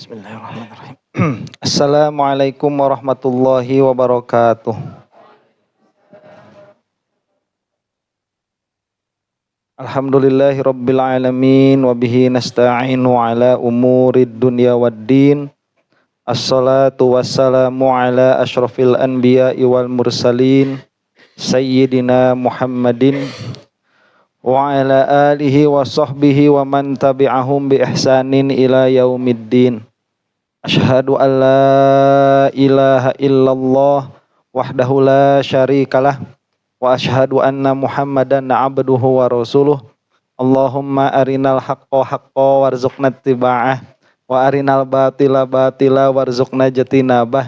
Bismillahirrahmanirrahim. Assalamualaikum warahmatullahi wabarakatuh. Alhamdulillahi rabbil alamin wa bihi nasta'inu ala umurid dunya waddin. Assalatu wassalamu ala asyrafil anbiya'i wal mursalin sayyidina Muhammadin wa ala alihi wa sahbihi wa man tabi'ahum bi ihsanin ila yaumiddin. Asyhadu an la ilaha illallah wahdahu la syarikalah wa asyhadu anna Muhammadan abduhu wa rasuluh. Allahumma arinal haqqa haqqa warzuqna ittiba'ah wa arinal batila batila warzuqna jatinabah.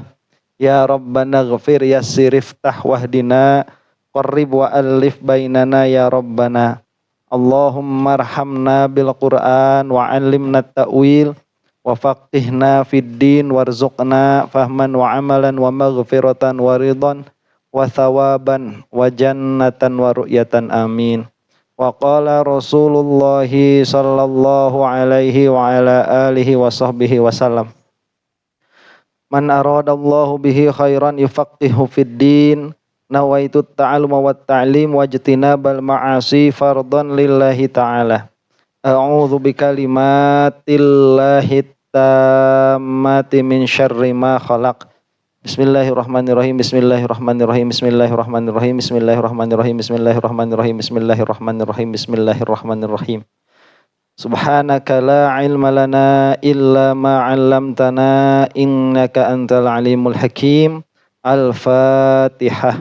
Ya Rabbana ghafir yassir iftah wahdina qarrib wa alif bainana ya Rabbana. Allahumma arhamna bil Qur'an wa 'allimna ta'wil wa faqihna fid din warzuqna fahman wa amalan wa maghfiratan wa ridhan wa thawaban wa jannatan wa ru'yatan amin. Wa qala Rasulullah sallallahu alaihi wa ala alihi wa sahbihi wasallam, man aradallahu bihi khairan yufaqihu fid din, nawaitu ta'alluma wat ta'lim wajtinabal ma'asi fardan lillahi ta'ala. A'udzu bikalimatillahi tammati min syarri ma khalaq. Bismillahirrahmanirrahim. Bismillahirrahmanirrahim. Bismillahirrahmanirrahim. Bismillahirrahmanirrahim. Bismillahirrahmanirrahim. Bismillahirrahmanirrahim. Bismillahirrahmanirrahim. Subhanaka la ilma lana illa ma 'allamtana innaka antal alimul hakim. Al-Fatihah.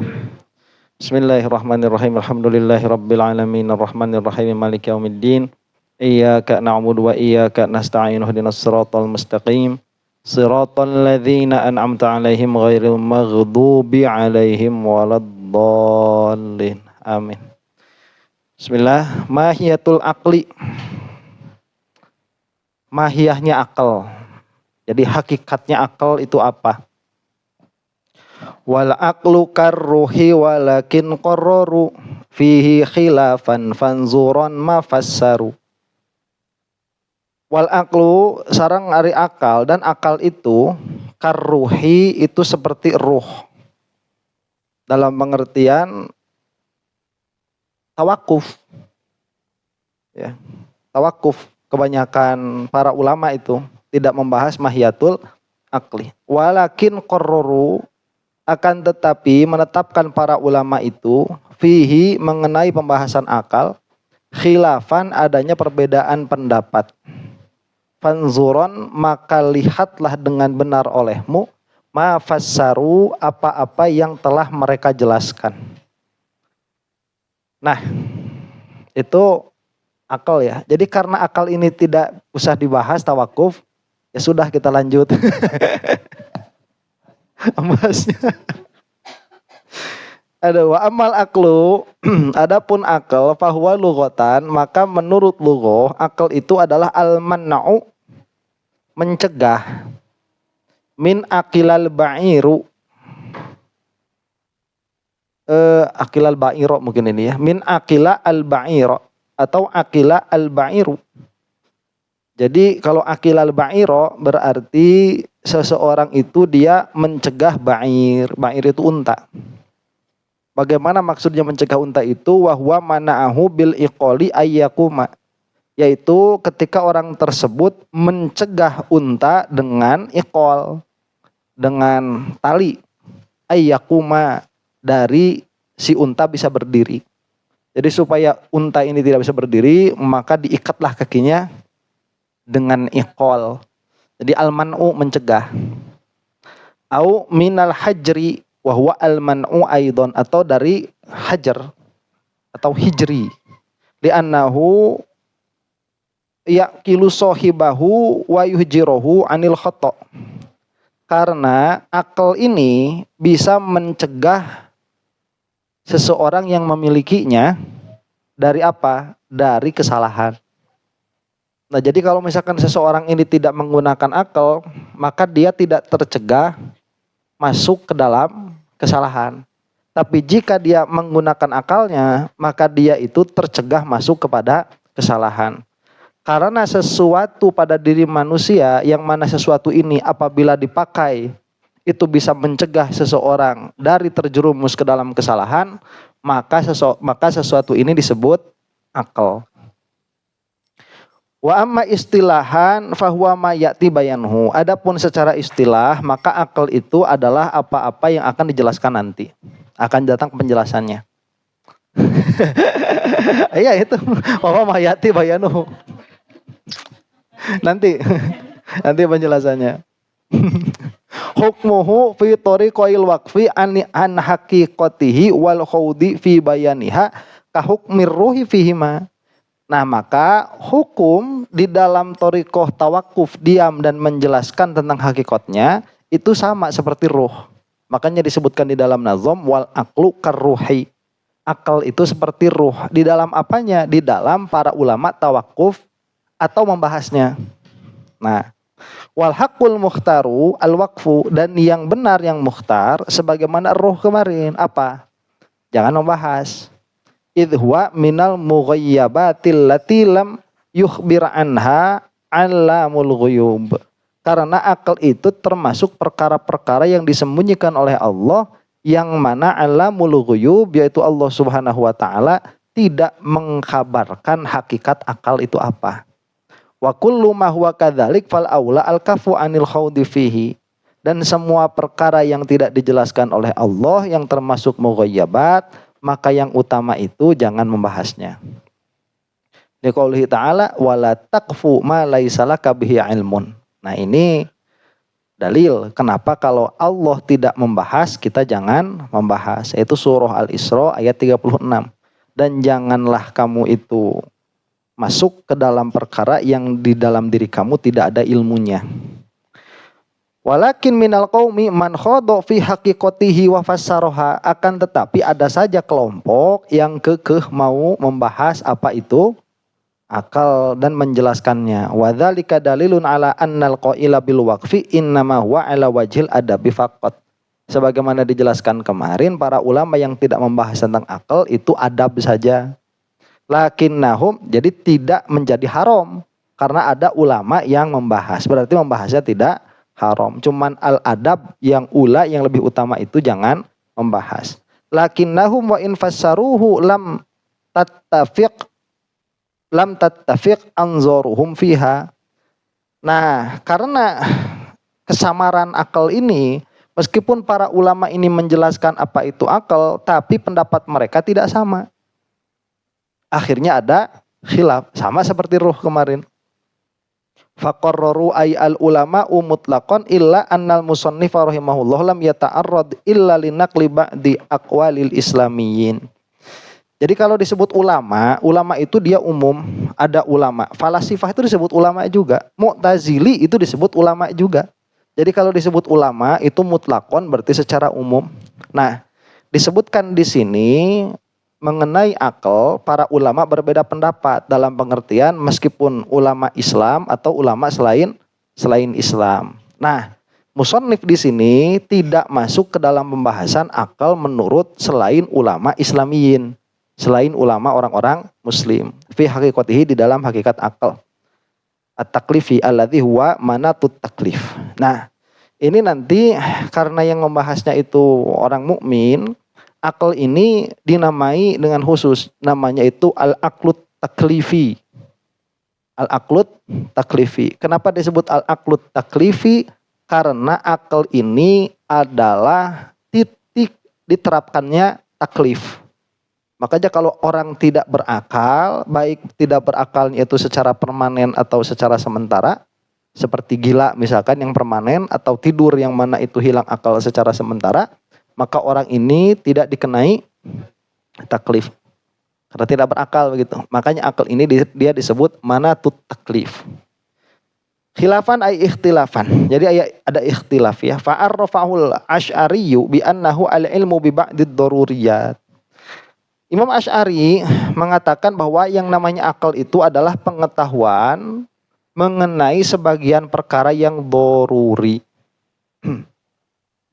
Bismillahirrahmanirrahim. Alhamdulillahirabbil alamin arrahmanirrahim maliki yaumiddin. Iyyaka na'budu wa iyyaka nasta'in ihdinas siratal mustaqim siratal ladzina an'amta 'alaihim ghairil maghdubi 'alaihim waladdallin. Amin. Bismillah. Mahiyatul aqli. Mahiyahnya akal. Jadi hakikatnya akal itu apa? Wal aqlu karruhi walakin qarraru fihi khilafan fanzuran ma fassaru. Wal aqlu sareng ari akal, dan akal itu karruhi itu seperti ruh. Dalam pengertian tawakuf. Ya. Tawakuf, kebanyakan para ulama itu tidak membahas mahiyatul aqli. Walakin qarraru, akan tetapi menetapkan para ulama itu fihi mengenai pembahasan akal khilafan, adanya perbedaan pendapat. Fanzuron, maka lihatlah dengan benar olehmu ma fassaru, apa-apa yang telah mereka jelaskan. Nah, itu akal ya. Jadi karena akal ini tidak usah dibahas tawakuf, ya sudah kita lanjut. Ambasnya. Ada wa amal aklu, adapun akal fahuwa lughatan, maka menurut lugha akal itu adalah al-man'u, mencegah, min akilal ba'iru, akilal ba'iro mungkin ini ya, min akila al-ba'iro atau akila al-ba'iru. Jadi kalau akilal ba'iro berarti seseorang itu dia mencegah ba'ir. Ba'ir itu unta. Bagaimana maksudnya mencegah unta itu? Wahwa mana'ahu bil iqoli ayyakuma, yaitu ketika orang tersebut mencegah unta dengan iqol, dengan tali, ayyakuma, dari si unta bisa berdiri. Jadi supaya unta ini tidak bisa berdiri, maka diikatlah kakinya dengan iqol. Jadi al-man'u, mencegah. Au minal hajri wahwa al-man'u aidon, atau dari hajar atau hijri, li'annahu yaqilu sahibahu wa yuhjiruhu anil khata', karena akal ini bisa mencegah seseorang yang memilikinya dari apa? Dari kesalahan. Nah, jadi kalau misalkan seseorang ini tidak menggunakan akal, maka dia tidak tercegah masuk ke dalam kesalahan. Tapi jika dia menggunakan akalnya, maka dia itu tercegah masuk kepada kesalahan. Karena sesuatu pada diri manusia yang mana sesuatu ini apabila dipakai itu bisa mencegah seseorang dari terjerumus ke dalam kesalahan, maka sesuatu ini disebut akal. Wa amma istilahan fahuwa ma ya'ti bayanhu. Adapun secara istilah, maka akal itu adalah apa-apa yang akan dijelaskan nanti. Akan datang penjelasannya. Iya itu. Fahuwa ma ya'ti bayanuhu. Nanti penjelasannya. Hukmuhu fi tariqil waqfi an haqiqatihi wal khawdi fi bayaniha ka hukmir ruhi fihima. Nah, maka hukum di dalam thariqah tawakuf diam dan menjelaskan tentang hakikatnya itu sama seperti ruh. Makanya disebutkan di dalam nazam wal aqlu karruhi. Akal itu seperti ruh. Di dalam apanya? Di dalam para ulama tawakuf atau membahasnya. Nah, wal haqqul mukhtaru al waqfu, dan yang benar yang mukhtar sebagaimana ruh kemarin apa? Jangan membahas. Idh huwa minal mughayyabatil lati lam yukhbir anha alamul ghuyub. Karena akal itu termasuk perkara-perkara yang disembunyikan oleh Allah, yang mana alamul ghuyub yaitu Allah Subhanahu wa taala tidak mengkabarkan hakikat akal itu apa. Wa kullu ma huwa kadzalik fal aula al kafu anil khawdi fihi. Dan semua perkara yang tidak dijelaskan oleh Allah yang termasuk mughayyabat, maka yang utama itu jangan membahasnya. Liqaulihi ta'ala wala taqfu ma laisa laka bihi ilmun. Nah, ini dalil kenapa kalau Allah tidak membahas kita jangan membahas. Itu surah Al-Isra ayat 36. Dan janganlah kamu itu masuk ke dalam perkara yang di dalam diri kamu tidak ada ilmunya. Walakin minal qaumi man khadha fi haqiqatihi wa fassaraha. Akan tetapi ada saja kelompok yang kekeh mau membahas apa itu akal dan menjelaskannya. Wa dzalika dalilun ala annal qaila bil waqfi innama huwa ala wajhil adabi faqat. Sebagaimana dijelaskan kemarin, para ulama yang tidak membahas tentang akal itu adab saja. Lakinnahum, jadi tidak menjadi haram karena ada ulama yang membahas. Berarti membahasnya tidak haram. Cuman al-adab yang ula yang lebih utama itu jangan membahas. Lakinnahum wa in fassaruhu lam tattafiq anzuruhum fiha. Nah, karena kesamaran akal ini, meskipun para ulama ini menjelaskan apa itu akal, tapi pendapat mereka tidak sama. Akhirnya ada khilaf, sama seperti ruh kemarin. Faqarraru ay al ulama mutlaqan illa annal musannif rahimahullah lam yata'arrad illa linaqli ba'di aqwalil islamiyyin. Jadi kalau disebut ulama, ulama itu dia umum, ada ulama. Falasifah itu disebut ulama juga. Mu'tazili itu disebut ulama juga. Jadi kalau disebut ulama itu mutlaqan berarti secara umum. Nah, disebutkan di sini mengenai akal, para ulama berbeda pendapat dalam pengertian meskipun ulama Islam atau ulama selain Islam. Nah, musannif di sini tidak masuk ke dalam pembahasan akal menurut selain ulama Islamiyin, selain ulama orang-orang Muslim. Fi haqiqatihi, di dalam hakikat akal. At-taklifi alladzi huwa manatut taklif. Nah, ini nanti karena yang membahasnya itu orang mukmin, akal ini dinamai dengan khusus, namanya itu al-aqlut taklifi. Al-aqlut taklifi. Kenapa disebut al-aqlut taklifi? Karena akal ini adalah titik diterapkannya taklif. Makanya kalau orang tidak berakal, baik tidak berakalnya itu secara permanen atau secara sementara, seperti gila misalkan yang permanen, atau tidur yang mana itu hilang akal secara sementara, maka orang ini tidak dikenai taklif karena tidak berakal begitu. Makanya akal ini dia disebut manatut taklif. Khilafan ay ikhtilafan. Jadi ada ikhtilaf ya. Fa'arrafahul Asy'ariyyu bi annahu al-ilmu bi ba'did daruriyat. Imam Asy'ari mengatakan bahwa yang namanya akal itu adalah pengetahuan mengenai sebagian perkara yang daruri.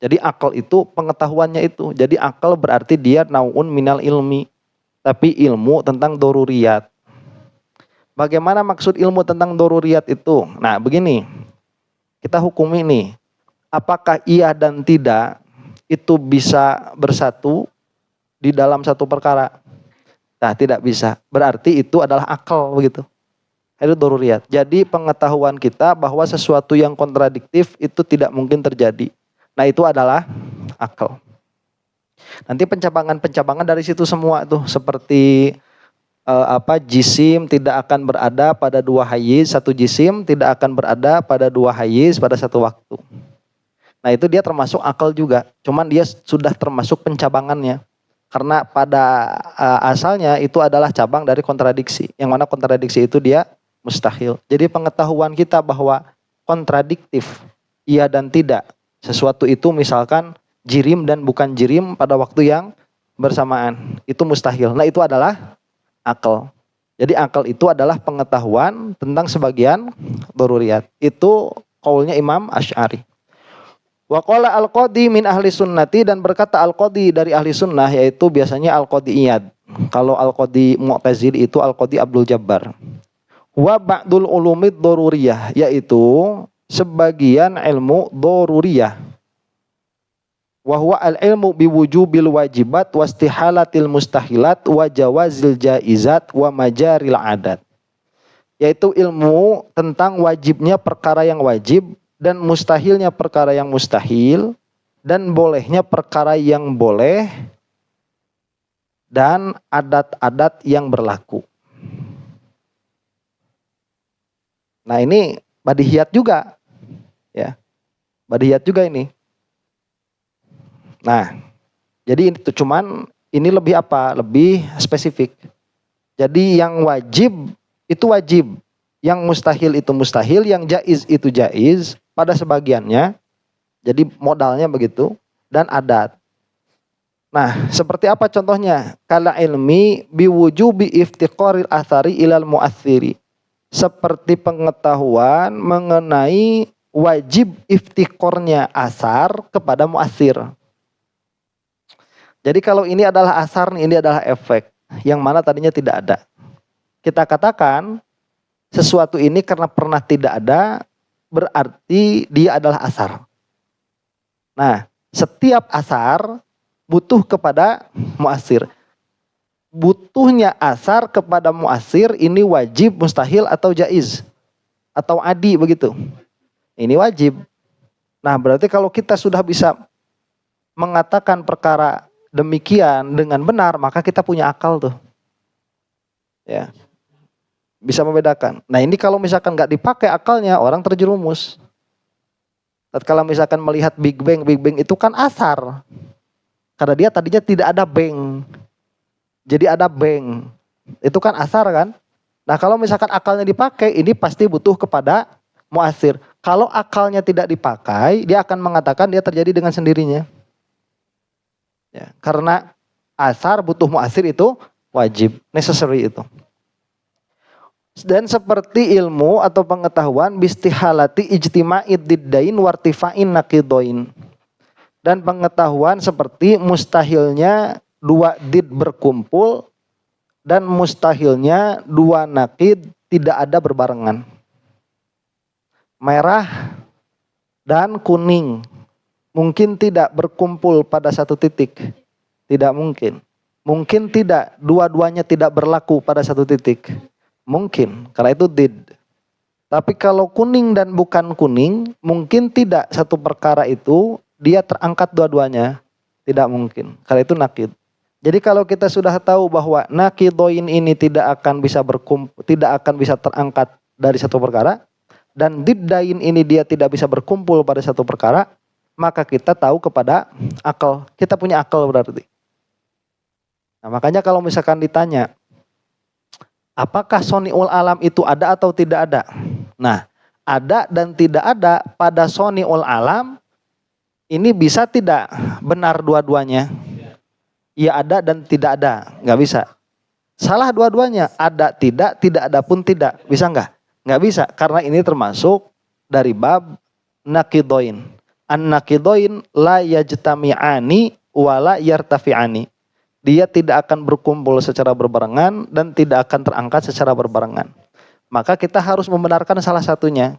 Jadi akal itu pengetahuannya itu. Jadi akal berarti dia nau'un minal ilmi. Tapi ilmu tentang doruriyat. Bagaimana maksud ilmu tentang doruriyat itu? Nah, begini. Kita hukum ini. Apakah iya dan tidak itu bisa bersatu di dalam satu perkara? Nah, tidak bisa. Berarti itu adalah akal begitu. Itu doruriyat. Jadi pengetahuan kita bahwa sesuatu yang kontradiktif itu tidak mungkin terjadi. Nah, itu adalah akal. Nanti pencabangan-pencabangan dari situ semua tuh seperti jisim tidak akan berada pada dua hayiz, satu jisim tidak akan berada pada dua hayiz pada satu waktu. Nah, itu dia termasuk akal juga. Cuman dia sudah termasuk pencabangannya. Karena pada asalnya itu adalah cabang dari kontradiksi. Yang mana kontradiksi itu dia mustahil. Jadi pengetahuan kita bahwa kontradiktif, iya dan tidak. Sesuatu itu misalkan jirim dan bukan jirim pada waktu yang bersamaan. Itu mustahil. Nah, itu adalah akal. Jadi akal itu adalah pengetahuan tentang sebagian doruriyat. Itu qaulnya Imam Asy'ari. Wa qala al-qadi min ahli sunnati, dan berkata al-qadi dari ahli sunnah, yaitu biasanya al-qadi Iyad. Kalau al-qadi Mu'tazili itu al-qadi Abdul Jabbar. Wa ba'dul ulumid doruriyah, yaitu sebagian ilmu doruriyah. Wa huwa al-ilmu biwujubil wajibat wastihalatil mustahilat wa jawazil jaizat wa majaril adat. Yaitu ilmu tentang wajibnya perkara yang wajib dan mustahilnya perkara yang mustahil dan bolehnya perkara yang boleh dan adat-adat yang berlaku. Nah, ini badihiyat juga. Ya. Badihiyat juga ini. Nah, jadi itu cuman ini lebih apa? Lebih spesifik. Jadi yang wajib itu wajib, yang mustahil itu mustahil, yang jaiz itu jaiz pada sebagiannya. Jadi modalnya begitu, dan adat. Nah, seperti apa contohnya? Kala ilmi biwujubi iftiqaril athari ilal mu'athiri. Seperti pengetahuan mengenai wajib iftiqornya asar kepada mu'athir. Jadi kalau ini adalah asar, ini adalah efek, yang mana tadinya tidak ada. Kita katakan sesuatu ini karena pernah tidak ada, berarti dia adalah asar. Nah, setiap asar butuh kepada muasir. Butuhnya asar kepada muasir ini wajib, mustahil, atau jaiz, atau adi begitu. Ini wajib. Nah, berarti kalau kita sudah bisa mengatakan perkara demikian dengan benar, maka kita punya akal tuh. Ya. Bisa membedakan. Nah, ini kalau misalkan nggak dipakai akalnya, orang terjerumus. Kalau misalkan melihat Big Bang itu kan asar. Karena dia tadinya tidak ada bang. Jadi ada bang. Itu kan asar kan? Nah, kalau misalkan akalnya dipakai, ini pasti butuh kepada muasir. Kalau akalnya tidak dipakai, dia akan mengatakan dia terjadi dengan sendirinya. Ya, karena asar butuh muasir itu wajib, necessary itu. Dan seperti ilmu atau pengetahuan bistihalati ijtima'id diddain wartifa'in naqidoin. Dan pengetahuan seperti mustahilnya dua did berkumpul dan mustahilnya dua naqid tidak ada berbarengan. Merah dan kuning mungkin tidak berkumpul pada satu titik. Tidak mungkin. Mungkin tidak, dua-duanya tidak berlaku pada satu titik. Mungkin, karena itu did. Tapi kalau kuning dan bukan kuning, mungkin tidak satu perkara itu dia terangkat dua-duanya. Tidak mungkin, karena itu nakid. Jadi kalau kita sudah tahu bahwa nakidoin ini tidak akan bisa berkumpul, tidak akan bisa terangkat dari satu perkara, dan diddain ini dia tidak bisa berkumpul pada satu perkara, maka kita tahu kepada akal. Kita punya akal berarti. Nah, makanya kalau misalkan ditanya, apakah soni'ul alam itu ada atau tidak ada? Nah, ada dan tidak ada pada soni'ul alam, ini bisa tidak benar dua-duanya? Ya ada dan tidak ada, nggak bisa. Salah dua-duanya, ada tidak ada pun tidak. Bisa nggak? Nggak bisa, karena ini termasuk dari bab naqidoin. An-naqidoin la yajtami'ani wa la yartafi'ani. Dia tidak akan berkumpul secara berbarengan dan tidak akan terangkat secara berbarengan. maka kita harus membenarkan salah satunya.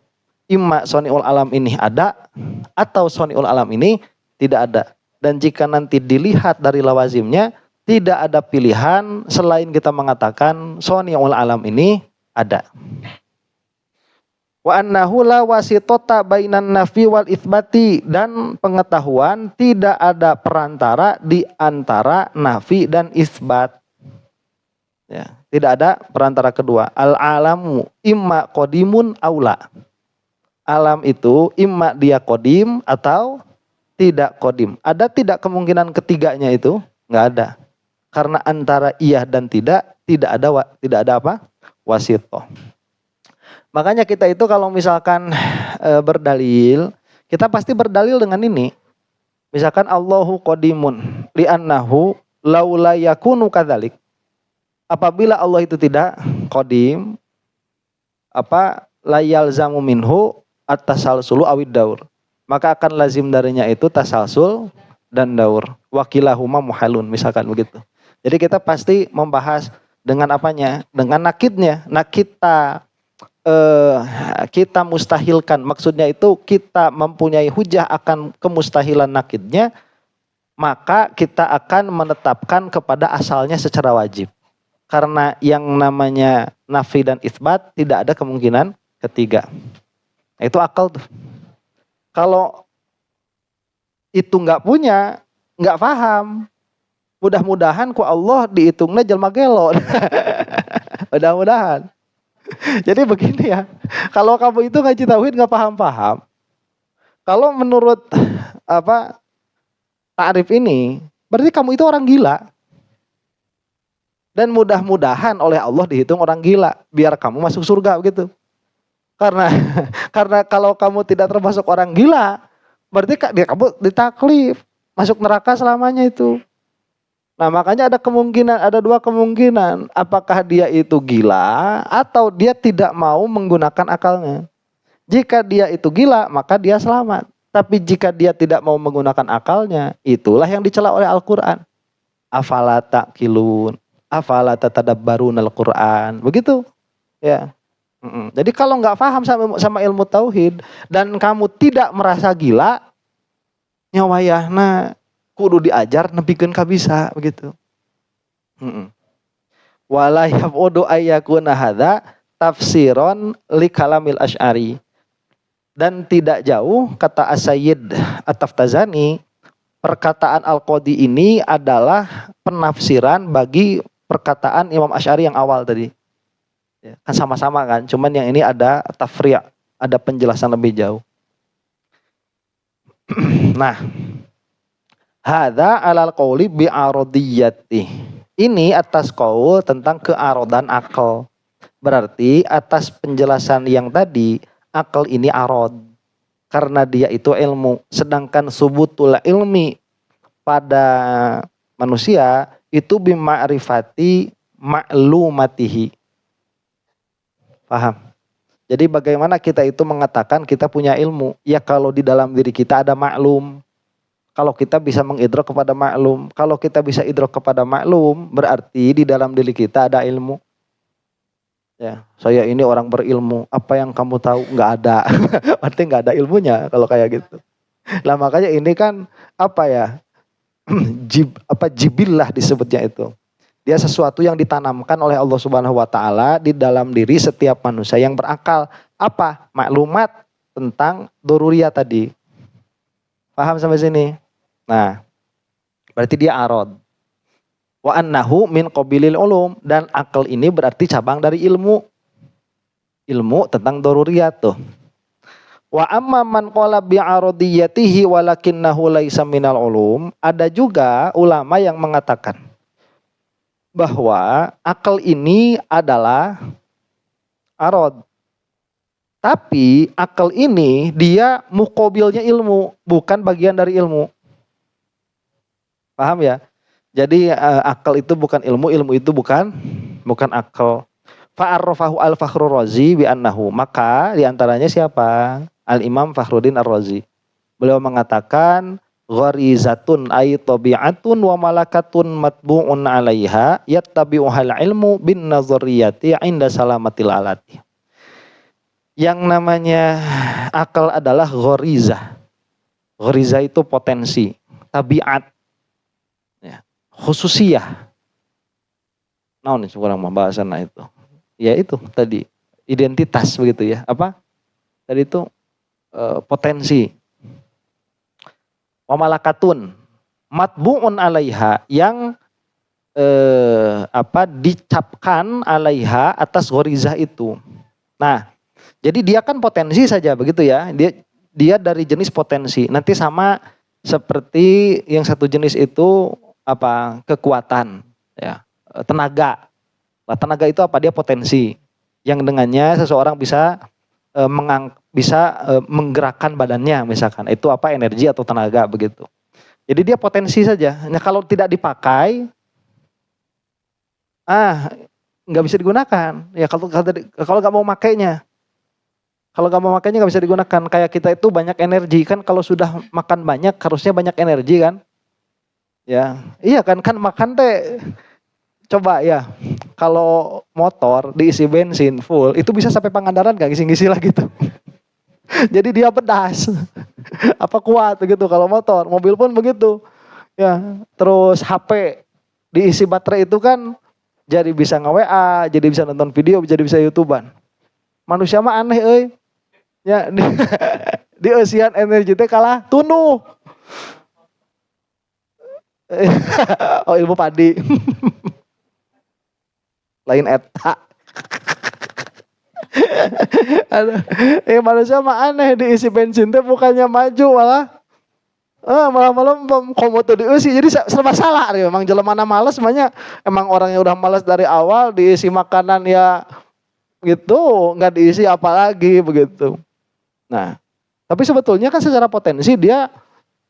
Imma soni'ul alam ini ada atau soni'ul alam ini tidak ada. Dan jika nanti dilihat dari lawazimnya, tidak ada pilihan selain kita mengatakan soni'ul alam ini ada. Wa annahu la wasitota bainan nafi wal itsbati, dan pengetahuan tidak ada perantara di antara nafi dan isbat. Ya, tidak ada perantara kedua. Al alamu imma qadimun aula. Alam itu imma dia kodim atau tidak kodim. Ada tidak kemungkinan ketiganya itu? Nggak ada. Karena antara iya dan tidak ada apa? Wasitoh. Makanya kita itu kalau misalkan berdalil, kita pasti berdalil dengan ini. Misalkan Allahu qadimun li'annahu laula yakunu kadzalik. Apabila Allah itu tidak qadim, la yalzamu minhu at-tasalsulu awid daur, maka akan lazim darinya itu tasalsul dan daur. Wakilahuma muhalun, misalkan begitu. Jadi kita pasti membahas dengan apanya? Dengan nakidnya. Kita mustahilkan. Maksudnya itu kita mempunyai hujah akan kemustahilan nakidnya, maka kita akan menetapkan kepada asalnya secara wajib. Karena yang namanya nafi dan itsbat tidak ada kemungkinan ketiga. Itu akal tuh. Kalau itu nggak punya, nggak paham, mudah-mudahan ku Allah dihitungnya jelma gelo. Mudah-mudahan. Jadi begini ya, kalau kamu itu ngaji tauhid nggak paham-paham, kalau menurut ta'rif ini, berarti kamu itu orang gila. Dan mudah-mudahan oleh Allah dihitung orang gila, biar kamu masuk surga begitu. Karena kalau kamu tidak termasuk orang gila, berarti kamu ditaklif, masuk neraka selamanya itu. Nah makanya ada dua kemungkinan. Apakah dia itu gila atau dia tidak mau menggunakan akalnya. Jika dia itu gila, maka dia selamat. Tapi jika dia tidak mau menggunakan akalnya, itulah yang dicela oleh Al-Quran. Afala ta'qilun, afala tatadabbarun Al-Quran. Begitu. Ya. Jadi kalau nggak paham sama ilmu tauhid dan kamu tidak merasa gila, nyawayahna kudu diajar nepikeun ka bisa begitu. Wala yabudu ayyakuna hadza tafsiron li kalamil Asy'ari. Dan tidak jauh kata As-Sayyid At-Taftazani, perkataan Al-Qadi ini adalah penafsiran bagi perkataan Imam Asy'ari yang awal tadi. Kan sama-sama kan, cuman yang ini ada tafri', ada penjelasan lebih jauh. Nah, hadza alal qauli bi aradiyati. Ini atas qaul tentang kearodan akal. Berarti atas penjelasan yang tadi, akal ini arad karena dia itu ilmu, sedangkan subutul ilmi pada manusia itu bima'rifati ma'lumatihi. Paham? Jadi bagaimana kita itu mengatakan kita punya ilmu? Ya kalau di dalam diri kita ada maklum. Kalau kita bisa mengidrok kepada maklum. Kalau kita bisa idrok kepada maklum, berarti di dalam diri kita ada ilmu. Ya, saya ini orang berilmu. Apa yang kamu tahu? Nggak ada. Berarti nggak ada ilmunya kalau kayak gitu. Lah makanya ini kan jibillah disebutnya itu. Dia sesuatu yang ditanamkan oleh Allah Subhanahu wa taala di dalam diri setiap manusia yang berakal. Apa? Maklumat tentang doruriyah tadi. Paham sampai sini? Nah, berarti dia arad. Wa annahu min qabilil ulum, dan akal ini berarti cabang dari ilmu. Ilmu tentang doruriyah tuh. Wa amma man qala bi aradiyatihi walakinnahu laisa minal ulum, ada juga ulama yang mengatakan bahwa akal ini adalah arad. Tapi akal ini dia muqabilnya ilmu, bukan bagian dari ilmu. Paham ya? Jadi akal itu bukan ilmu, ilmu itu bukan akal. Fa'arrafahu al-Fakhrur Razi bi annahu. Maka diantaranya siapa? Al-Imam Fakhruddin Ar-Razi. Beliau mengatakan gharizatun ay tabi'atun wa malakatun matbu'un 'alaiha yattabi'uhal ilmu bin nazariyati 'inda salamatil alati. Yang namanya akal adalah ghorizah. Ghorizah itu potensi, tabiat, ya, khususiyah. Nah, ini kurang pembahasan itu. Ya itu tadi identitas begitu ya. Apa? Tadi itu potensi. Wa malakatun matbu'un alaiha yang dicapkan alaiha atas ghorizah itu. Nah, jadi dia kan potensi saja begitu ya. Dia dari jenis potensi. Nanti sama seperti yang satu jenis itu kekuatan ya, tenaga. Nah, tenaga itu apa? Dia potensi yang dengannya seseorang bisa menggerakkan badannya misalkan. Itu energi atau tenaga begitu. Jadi dia potensi saja. Nah, kalau tidak dipakai nggak bisa digunakan. Ya kalau nggak mau makainya. Kalau nggak mau makainya nggak bisa digunakan. Kayak kita itu banyak energi kan, kalau sudah makan banyak harusnya banyak energi kan. Ya, iya kan makan teh. Coba ya, kalau motor diisi bensin full, itu bisa sampai Pangandaran gak ngisi-ngisi lah gitu. Jadi dia pedas. Kuat gitu kalau motor, mobil pun begitu. Ya, terus HP diisi baterai itu kan jadi bisa nge-WA, jadi bisa nonton video, jadi bisa YouTubean. Manusia mah aneh euy. Ya, di eusian energi teh kalah tunuh. Oh, ilmu padi. Lain eta. Manusia mah aneh, diisi bensin teh bukannya maju malah komodo diisi, jadi serba salah. Memang jelemana malas, semuanya emang orang yang udah malas dari awal diisi makanan ya gitu, nggak diisi apalagi begitu. Nah, tapi sebetulnya kan secara potensi dia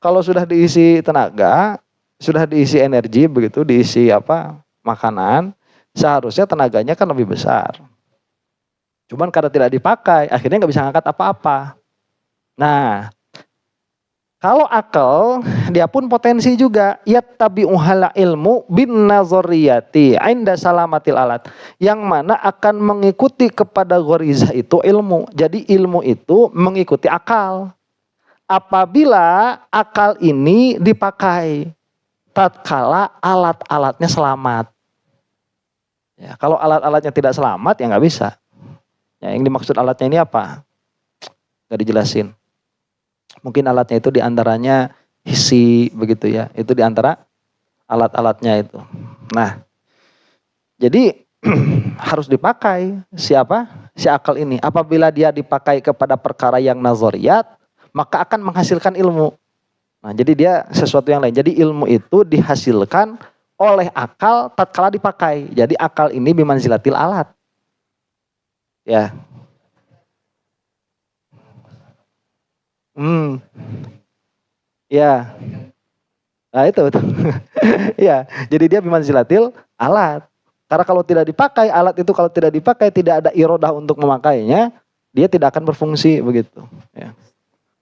kalau sudah diisi tenaga, sudah diisi energi begitu, diisi makanan, seharusnya tenaganya kan lebih besar. Cuman karena tidak dipakai, akhirnya nggak bisa ngangkat apa-apa. Nah, kalau akal, dia pun potensi juga. Yattabi'uhal ilmu bin nazariyati inda salamatil alat. Yang mana akan mengikuti kepada ghorizah itu ilmu. Jadi ilmu itu mengikuti akal. Apabila akal ini dipakai tatkala alat-alatnya selamat. Ya, kalau alat-alatnya tidak selamat ya nggak bisa. Ya, yang dimaksud alatnya ini apa? Nggak dijelasin. Mungkin alatnya itu diantaranya hissi begitu ya. Itu diantara alat-alatnya itu. Nah, jadi harus dipakai siapa? Si akal ini. Apabila dia dipakai kepada perkara yang nazariyat, maka akan menghasilkan ilmu. Nah, jadi dia sesuatu yang lain. Jadi ilmu itu dihasilkan oleh akal tatkala dipakai. Jadi akal ini bimanzilatil alat. Ya. Ya. Nah itu. Ya, jadi dia bimanzilatil alat. Karena kalau tidak dipakai, alat itu kalau tidak dipakai, tidak ada irodah untuk memakainya, dia tidak akan berfungsi begitu. Ya.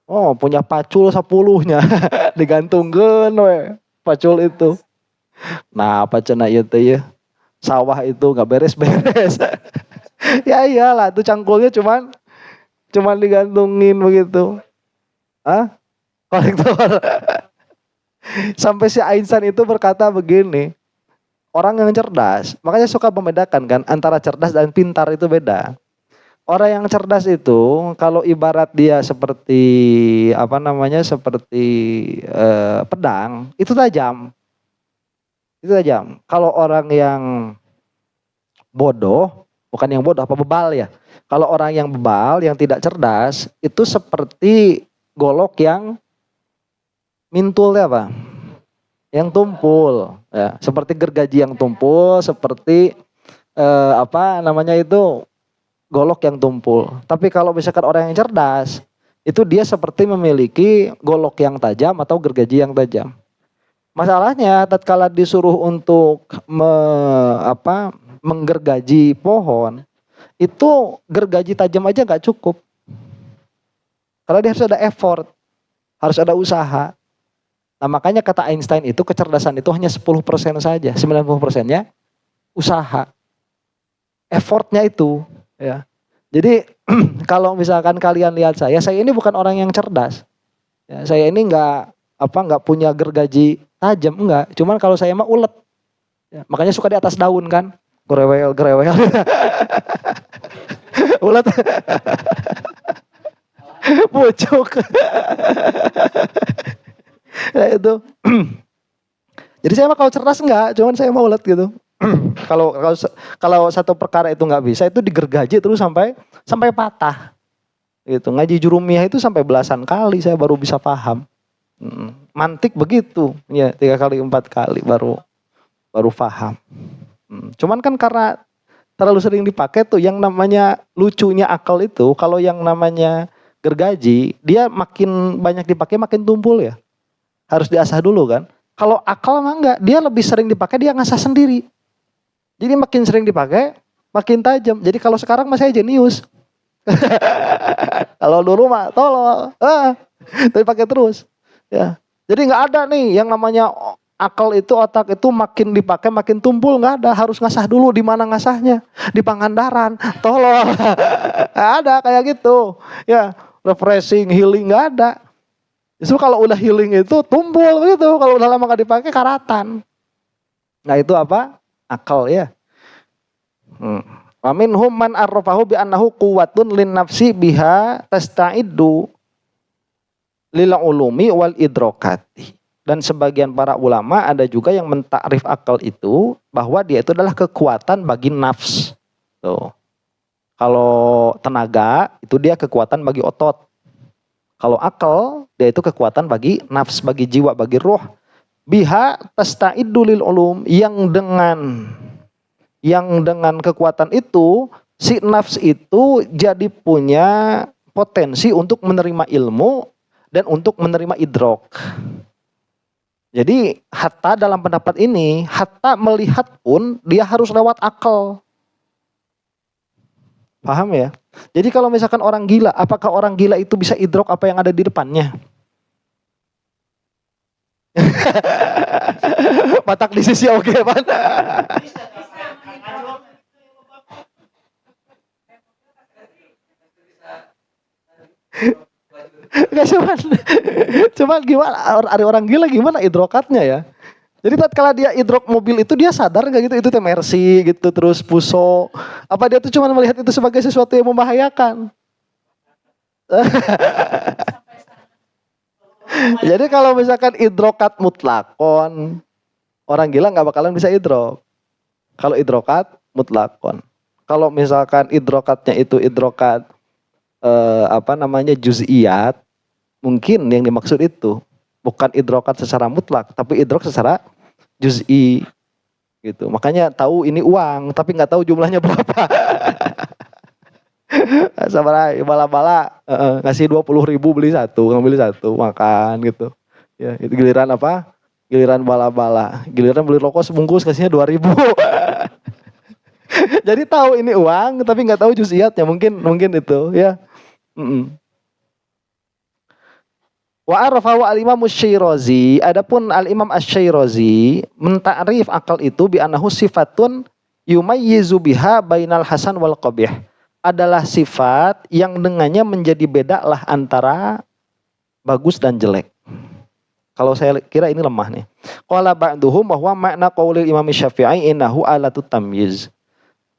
Oh, punya pacul 10-nya digantungkan we pacul itu. Nah, apa cenah ieu teh ya? Sawah itu enggak beres-beres. Ya iyalah, itu cangkulnya cuman digantungin begitu. Kolektor. Sampai si Einstein itu berkata begini, orang yang cerdas, makanya suka membedakan kan antara cerdas dan pintar itu beda. Orang yang cerdas itu kalau ibarat dia seperti seperti pedang, itu tajam. Itu tajam. Kalau orang yang bodoh, bukan yang bodoh, bebal ya. Kalau orang yang bebal, yang tidak cerdas, itu seperti golok yang mintul ya Pak, yang tumpul, ya, seperti gergaji yang tumpul, seperti golok yang tumpul. Tapi kalau misalkan orang yang cerdas, itu dia seperti memiliki golok yang tajam atau gergaji yang tajam. Masalahnya, tatkala disuruh untuk menggergaji pohon, itu gergaji tajam aja nggak cukup. Karena dia harus ada effort, harus ada usaha. Nah, makanya kata Einstein itu kecerdasan itu hanya 10% saja, 90%-nya usaha. Effortnya itu ya. Jadi Kalau misalkan kalian lihat saya ini bukan orang yang cerdas. Ya, saya ini nggak punya gergaji tajam, enggak. Cuman kalau saya mah ulet. Ya, makanya suka di atas daun kan, grewel. Ulet, pucuk. Ya itu. Jadi saya mah kalau cerdas enggak, cuman saya mau ulet gitu. kalau kalau kalau satu perkara itu nggak bisa, itu digergaji terus sampai patah. Gitu. Ngaji jurumiyah itu sampai belasan kali saya baru bisa paham. Mantik begitu, ya 3 kali 4 kali baru paham. Cuman kan karena terlalu sering dipakai tuh, yang namanya lucunya akal itu, kalau yang namanya gergaji, dia makin banyak dipakai makin tumpul ya. Harus diasah dulu kan. Kalau akal mah enggak, dia lebih sering dipakai, dia ngasah sendiri. Jadi makin sering dipakai, makin tajam. Jadi kalau sekarang mah saya jenius. Kalau dulu mah tolol. Tapi pakai terus. Ya. Jadi nggak ada nih yang namanya akal itu, otak itu makin dipakai makin tumpul, nggak ada. Harus ngasah dulu. Di mana ngasahnya? Di Pangandaran. Tolol. Nggak ada kayak gitu. Ya, refreshing, healing nggak ada. Justru kalau udah healing itu tumpul gitu. Kalau udah lama nggak dipakai karatan. Nah itu apa? Akal ya. Wa minhum man arrafahu bi annahu quwwatun lin nafsi biha tasta'iddu lil ulumi wal idrokati. Dan sebagian para ulama ada juga yang mentakrif akal itu bahwa dia itu adalah kekuatan bagi nafs. Tuh. Kalau tenaga itu dia kekuatan bagi otot. Kalau akal dia itu kekuatan bagi nafs, bagi jiwa, bagi roh. Biha tasta'iddu lil ulum, yang dengan kekuatan itu si nafs itu jadi punya potensi untuk menerima ilmu dan untuk menerima idrok. Jadi hatta dalam pendapat ini, hatta melihat pun dia harus lewat akal. Paham ya? Jadi kalau misalkan orang gila, apakah orang gila itu bisa idrok apa yang ada di depannya? Matak di sisi oke, Pak. Enggak cuman gimana ada orang gila gimana idrokatnya ya? Jadi tatkala dia idrok mobil itu dia sadar nggak gitu itu teh Mercy gitu terus Puso, apa dia tuh cuma melihat itu sebagai sesuatu yang membahayakan? Jadi kalau misalkan idrokat mutlakon, orang gila nggak bakalan bisa idrok. Kalau idrokat mutlakon, kalau misalkan idrokatnya itu idrokat juz'iyat, mungkin yang dimaksud itu bukan idrokat secara mutlak, tapi idrok secara juz'i gitu. Makanya tahu ini uang, tapi nggak tahu jumlahnya berapa. Sabar bala-bala ngasih 20.000 beli satu, ngambil satu makan gitu. Ya, itu giliran apa? Giliran bala-bala. Giliran beli rokok sebungkus kasihnya 2.000. Jadi tahu ini uang, tapi nggak tahu juz'iyatnya, mungkin itu ya. Wa arfahu al-Imam Asy-Syirazi, adapun al-Imam Asy-Syirazi mentakrif akal itu bi annahu sifatun yumayyizu biha bainal hasan wal qabih. Adalah sifat yang dengannya menjadi beda lah antara bagus dan jelek. Kalau saya kira ini lemah nih. Qala ba'duhum bahwa makna qaulil Imam Syafi'i innahu alatut tamyiz.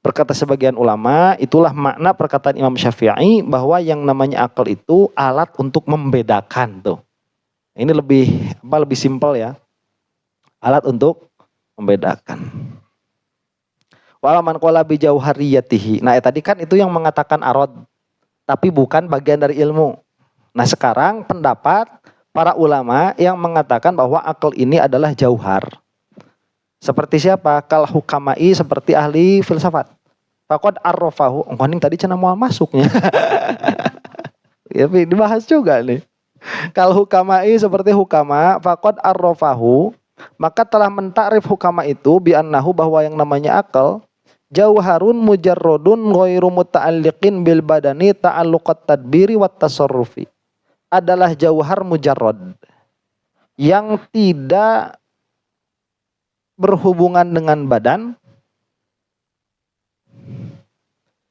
Berkata sebagian ulama, itulah makna perkataan Imam Syafi'i bahwa yang namanya akal itu alat untuk membedakan tuh. Ini lebih simpel ya. Alat untuk membedakan. Walaman qala bi jauhariyatihi. Nah, tadi kan itu yang mengatakan arad, tapi bukan bagian dari ilmu. Nah, sekarang pendapat para ulama yang mengatakan bahwa akal ini adalah jauhar. Seperti siapa? Kal hukamai, seperti ahli filsafat. Faqad arrafahu. Ini tadi cenah mau masuknya. Ya, dibahas juga nih. Kal hukamai, seperti hukama. Faqad arrafahu. Maka telah mentakrif hukama itu bi annahu, bahwa yang namanya akal jauharun mujarrodun ghairu muta'alliqin bil badani ta'alluqat tadbiri wat tasarrufi. Adalah jauhar mujarrod yang tidak berhubungan dengan badan,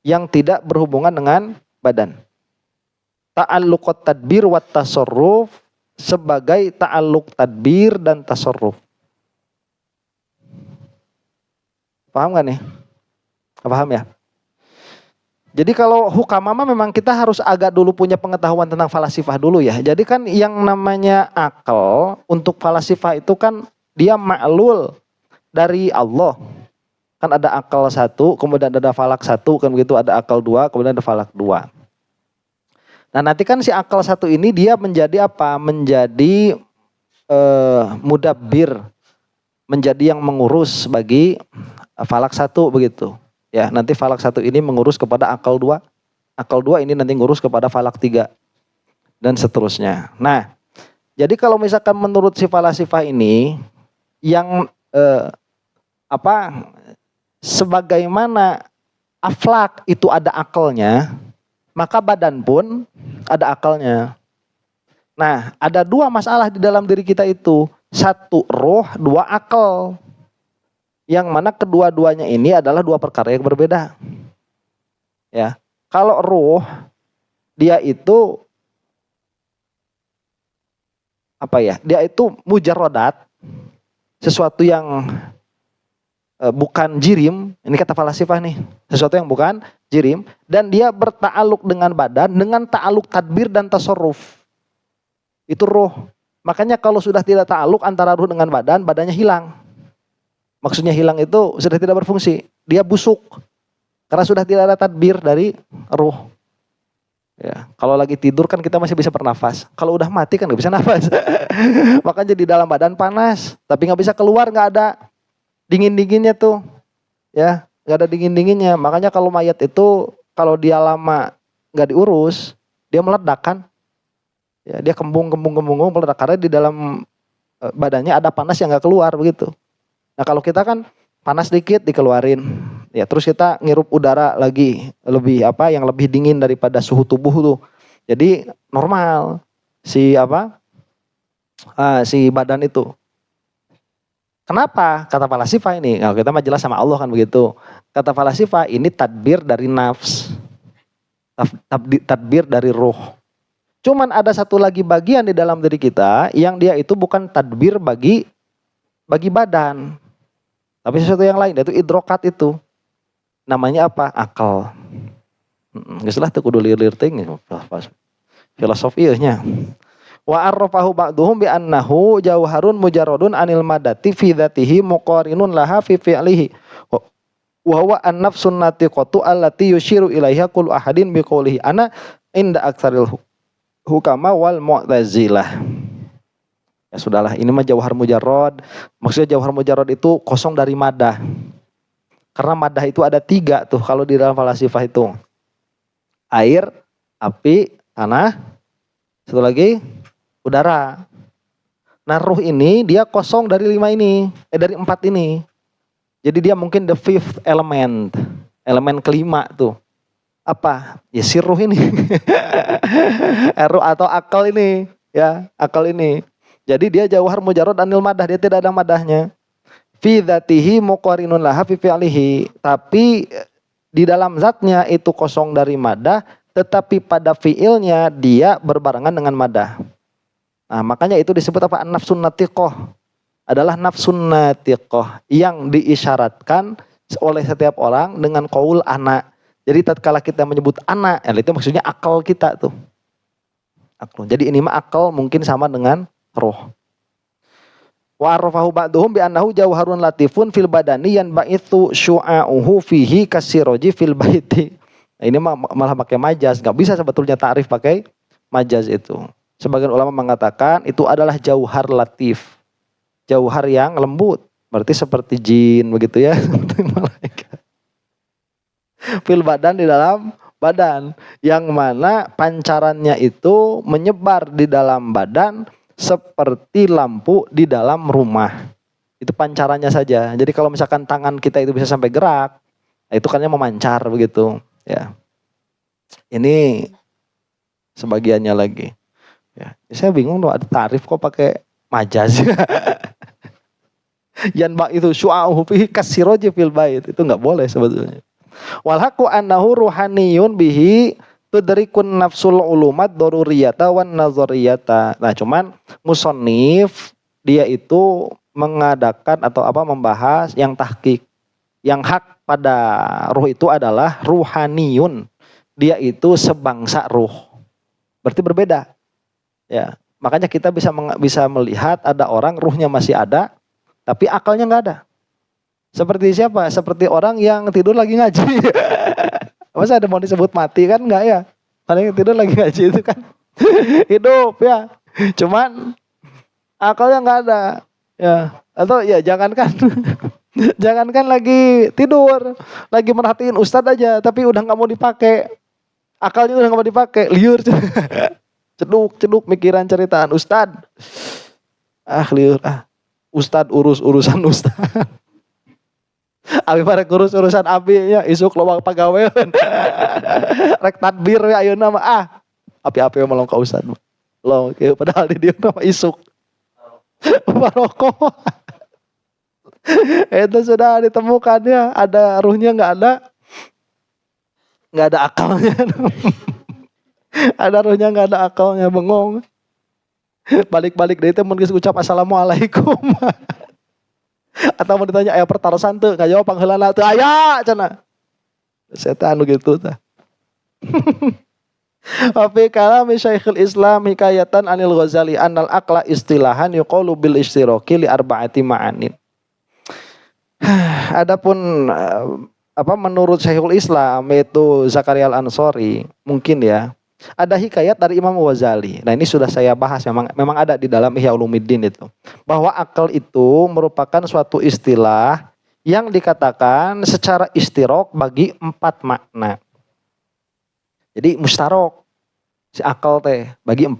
yang tidak berhubungan dengan badan. Ta'alluqut tadbir wat tasarruf sebagai ta'alluq tadbir dan tasarruf. Paham gak nih? Paham ya? Jadi kalau hukamama memang kita harus agak dulu punya pengetahuan tentang falasifah dulu ya. Jadi kan yang namanya akal untuk falasifah itu kan dia ma'lul dari Allah. Kan ada akal satu, kemudian ada falak satu, kan begitu, ada akal dua, kemudian ada falak dua. Nah nanti kan si akal satu ini dia menjadi apa? Menjadi mudabbir, menjadi yang mengurus bagi falak satu begitu. Ya, nanti falak satu ini mengurus kepada akal dua ini nanti ngurus kepada falak tiga, dan seterusnya. Nah, jadi kalau misalkan menurut si falasifah ini, yang sebagaimana aflak itu ada akalnya, maka badan pun ada akalnya. Nah, ada dua masalah di dalam diri kita itu. Satu roh, dua akal. Yang mana kedua-duanya ini adalah dua perkara yang berbeda. Ya, kalau ruh dia itu Dia itu mujarradat, sesuatu yang bukan jirim. Ini kata falasifah nih, sesuatu yang bukan jirim dan dia berta'aluk dengan badan dengan ta'aluk tadbir dan tasarruf. Itu ruh. Makanya kalau sudah tidak ta'aluk antara ruh dengan badan, badannya hilang. Maksudnya hilang itu sudah tidak berfungsi. Dia busuk. Karena sudah tidak ada tadbir dari ruh. Ya, kalau lagi tidur kan kita masih bisa bernafas. Kalau udah mati kan nggak bisa nafas. Makanya di dalam badan panas. Tapi nggak bisa keluar, nggak ada dingin-dinginnya tuh. Ya, nggak ada dingin-dinginnya. Makanya kalau mayat itu, kalau dia lama nggak diurus, dia meledak kan. Ya, dia kembung meledak. Karena di dalam badannya ada panas yang nggak keluar begitu. Nah kalau kita kan panas dikit dikeluarin, ya terus kita ngirup udara lagi yang lebih dingin daripada suhu tubuh tuh. Jadi normal si badan itu. Kenapa? Kata falasifah ini, kalau kita mah jelas sama Allah kan begitu. Kata falasifah ini tadbir dari nafs, tadbir dari ruh. Cuman ada satu lagi bagian di dalam diri kita yang dia itu bukan tadbir bagi badan. Tapi sesuatu yang lain, yaitu idrokat itu. Namanya apa? Akal. Gak salah tuh kudu lir-lir ting. Filosofinya. Wa arrafahu ba'duhum bi annahu jauharun mujarradun anil madati fi dzatihi muqarinun laha fi fi'lihi. Wa huwa an-nafsun natiqatu allati yushiru ilaiha kullu ahadin bi qawlihi ana inda aktsaril hukama wal mu'tazilah. Ya sudahlah, ini mah jauhar mujarrad. Maksudnya jauhar mujarrad itu kosong dari madah. Karena madah itu ada 3 tuh kalau di dalam falasifah itu. Air, api, tanah, satu lagi udara. Nah ruh ini dia kosong dari 5 ini, dari 4 ini. Jadi dia mungkin the 5th element, elemen kelima tuh. Apa? Ya si ruh ini. Ruh atau akal ini, ya akal ini. Jadi dia jauhar mujarrad anil madah, dia tidak ada madahnya. Fi dzatihi muqarinun laha fi fi'lihi. Tapi di dalam zatnya itu kosong dari madah, tetapi pada fiilnya dia berbarengan dengan madah. Nah, makanya itu disebut apa? An-nafsun natiqah. Adalah nafsun natiqah yang diisyaratkan oleh setiap orang dengan qaul ana. Jadi tatkala kita menyebut ana, itu maksudnya akal kita tuh. Akal. Jadi ini mah akal mungkin sama dengan roh. Wa arrafahu ba'duhum bi annahu jauharun latifun fil badani yan ba'ithu syu'a'uhu fihi kasiroji fil baiti. Nah, ini malah pakai majaz, enggak bisa sebetulnya ta'rif pakai majaz itu. Sebagian ulama mengatakan itu adalah jauhar latif. Jauhar yang lembut, berarti seperti jin begitu ya, seperti malaikat. Fil badan di dalam badan, yang mana pancarannya itu menyebar di dalam badan seperti lampu di dalam rumah. Itu pancarannya saja. Jadi kalau misalkan tangan kita itu bisa sampai gerak, itu kan memancar begitu. Ya, ini sebagiannya lagi. Ya, saya bingung tuh ada tarif kok pakai majaz. Yanba itu syu'a'uhu fihi kasiroji fil bait, itu nggak boleh sebetulnya. Wal haqqu annahu ruhaniyun bihi tudrikun nafsul ulumat daruriyata wan nazariyata. Nah, cuman musannif dia itu mengadakan atau membahas yang tahqiq. Yang hak pada ruh itu adalah ruhaniyun. Dia itu sebangsa ruh. Berarti berbeda. Ya, makanya kita bisa melihat ada orang ruhnya masih ada, tapi akalnya nggak ada. Seperti siapa? Seperti orang yang tidur lagi ngaji. Masa ada mau disebut mati kan? Enggak ya. Orang yang tidur lagi ngaji itu kan hidup ya. Cuman akalnya nggak ada. Ya. Atau ya jangankan jangankan lagi tidur, lagi merhatiin ustadz aja, tapi udah nggak mau dipakai. Akalnya udah nggak mau dipakai, liur. Ceduk mikiran ceritaan ustadz. Liur. Ustadz urusan ustadz. Abi bareng urus-urusan abi nya isuk lowang pagawean. Rek tadbir we ayeuna mah api-api melong ka ustad. Lo padahal di dieu mah isuk. Barokah. Itu sudah ditemukan ya, ada ruhnya enggak ada akalnya. Ada ruhnya enggak ada akalnya, bengong. Balik-balik deui teh mun geus ucap assalamualaikum. Atau mau ditanya aya pertarosan teu ngajawab pangheulana teu aya cenah. Setan anu gitu tah. Wa fi kalami Syekhul Islam hikayatan anil Ghazali annal aqla istilahan yuqalu bil istiraki li arba'ati ma'anin. Adapun menurut Syekhul Islam yaitu Zakaria Al-Ansori mungkin ya ada hikayat dari Imam Ghazali. Nah, ini sudah saya bahas, memang ada di dalam Ihya Ulumuddin itu. Bahwa akal itu merupakan suatu istilah yang dikatakan secara istirok bagi 4 makna. Jadi mustarok si akal teh bagi 4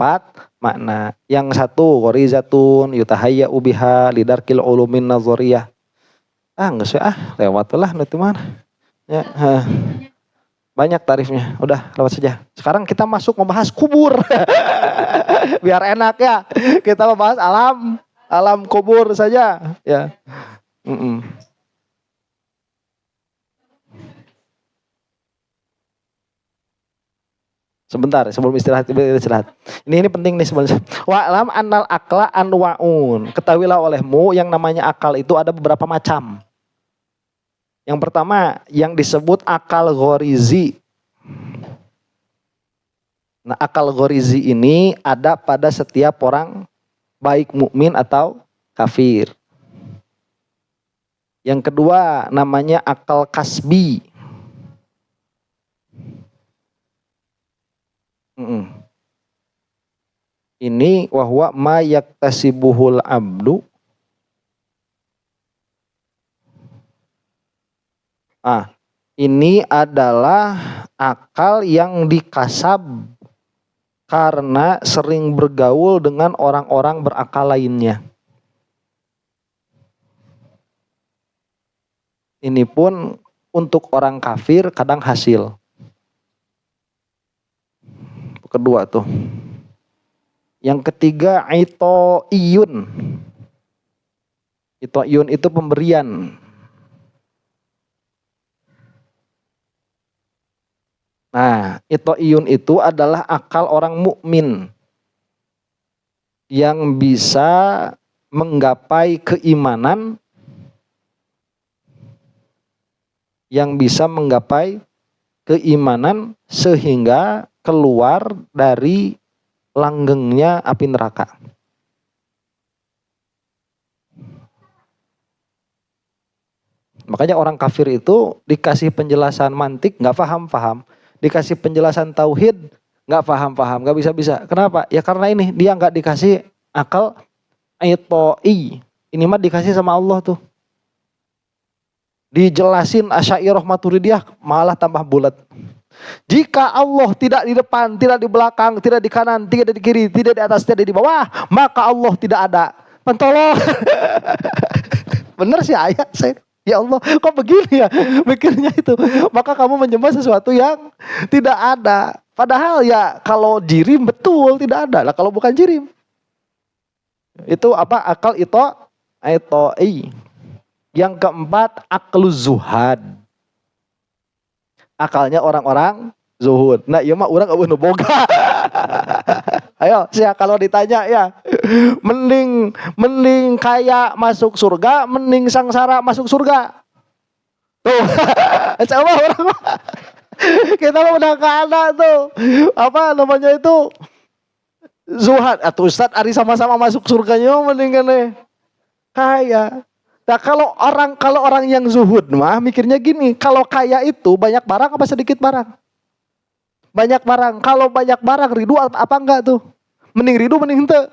makna. Yang satu ghorizatun yutahayya ubiha lidarkil ulumin nazariyah. Enggak sih lewat lah nanti mana. Ya, banyak tarifnya, udah lewat saja. Sekarang kita masuk membahas kubur. Biar enak ya. Kita membahas alam kubur saja ya. Sebentar sebelum istirahat. Ini penting nih sebenarnya. Wa alam annal akla anwaun. Ketahuilah olehmu yang namanya akal itu ada beberapa macam. Yang pertama yang disebut akal ghorizi. Nah, akal ghorizi ini ada pada setiap orang baik mukmin atau kafir. Yang kedua namanya akal kasbi. Ini wahwa ma yaktasibuhul abdu. Ini adalah akal yang dikasab karena sering bergaul dengan orang-orang berakal lainnya. Ini pun untuk orang kafir kadang hasil. Kedua tuh. Yang ketiga itoiyun. Itoiyun itu pemberian. Nah, itoiyun itu adalah akal orang mukmin yang bisa menggapai keimanan, sehingga keluar dari langgengnya api neraka. Makanya orang kafir itu dikasih penjelasan mantik nggak paham. Dikasih penjelasan tauhid nggak paham, nggak bisa. Kenapa? Ya karena ini dia nggak dikasih akal itoi. Ini mah dikasih sama Allah tuh. Dijelasin Asy'ariyah Maturidiyah malah tambah bulat. Jika Allah tidak di depan, tidak di belakang, tidak di kanan, tidak di kiri, tidak di atas, tidak di bawah, maka Allah tidak ada. Pentolong. Bener sih ayat saya. Ya Allah, kok begini ya mikirnya itu. Maka kamu menyembah sesuatu yang tidak ada. Padahal ya kalau jirim betul tidak ada. Lah kalau bukan jirim. Itu akal itoi. Yang keempat aklu zuhad. Akalnya orang-orang zuhud. Nah, ieu mah urang eueuh nu boga. Ayo, kalau ditanya ya, mending kaya masuk surga, mending sangsara masuk surga. Tuh, coba orang kita mah udah kada tuh. Apa namanya itu? Zuhad. Atau Ustadz Ari sama-sama masuk surganya mendingan kaya. Nah, kalau orang yang zuhud mah mikirnya gini, kalau kaya itu banyak barang apa sedikit barang? Banyak barang. Kalau banyak barang ridho apa enggak tuh? Mending ridho mending henteu.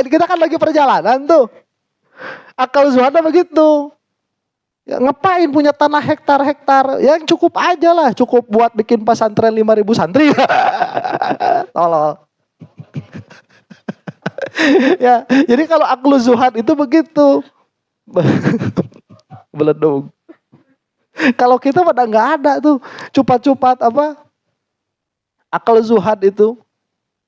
Kita kan lagi perjalanan tuh. Akal zuhadnya begitu. Ya, ngapain punya tanah hektar-hektar? Ya cukup aja lah, cukup buat bikin pesantren 5.000 santri. Tolol. Ya, jadi kalau akal zuhad itu begitu. Beledung. Kalau kita pada nggak ada tuh, cupat-cupat apa? Akal zuhad itu.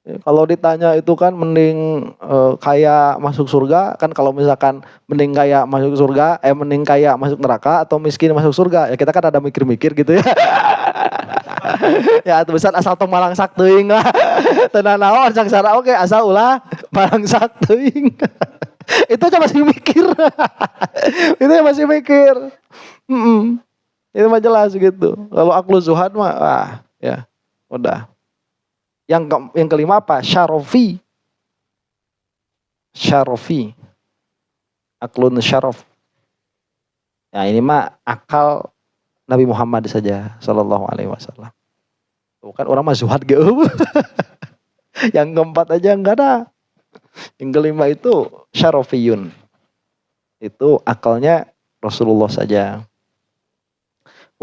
Kalau ditanya itu kan mending kaya masuk surga, kan kalau misalkan mending kaya masuk surga, mending kaya masuk neraka atau miskin masuk surga, ya kita kan ada mikir-mikir gitu ya. Ya besar asal tong malangsak teuing lah. Tenan naon sangsara oke asal ulah malangsak teuing. Itu aja masih mikir. Itu masih mikir. Itu mah jelas gitu. Kalau aklu zuhad mah ya udah. Yang kelima apa? Syarafi. Aklun syaraf. Nah ini mah akal Nabi Muhammad saja sallallahu alaihi wasallam. Bukan orang mah zuhad ge. Yang keempat aja enggak ada. Yang kelima itu syarafiyun. Itu akalnya Rasulullah saja.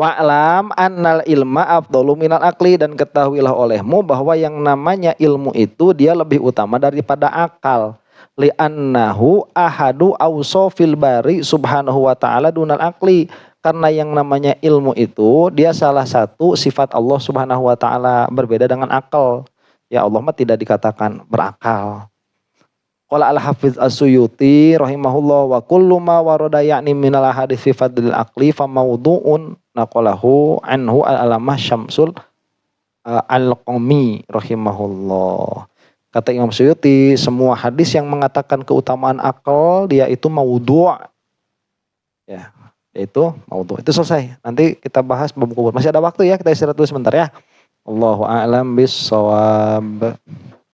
Wa'lam annal ilma afdalu minal akli, dan ketahuilah olehmu bahwa yang namanya ilmu itu dia lebih utama daripada akal. Li'annahu ahadu awsofil bari subhanahu wa ta'ala dunal akli. Karena yang namanya ilmu itu dia salah satu sifat Allah subhanahu wa ta'ala, berbeda dengan akal. Ya Allah mah tidak dikatakan berakal. Qala al-Hafiz As-Suyuti rahimahullah wa kullu ma warada ya'ni minal hadits fi fadlil aqli fa mawdu'un naqalahu anhu al-alamah Syamsul al-Qami rahimahullah. Kata Imam Suyuti, semua hadis yang mengatakan keutamaan akal dia itu maudhu'. Ya, itu maudhu'. Itu selesai. Nanti kita bahas bab kubur. Masih ada waktu ya, kita istirahat dulu sebentar ya. Allahu a'lam bis shawab.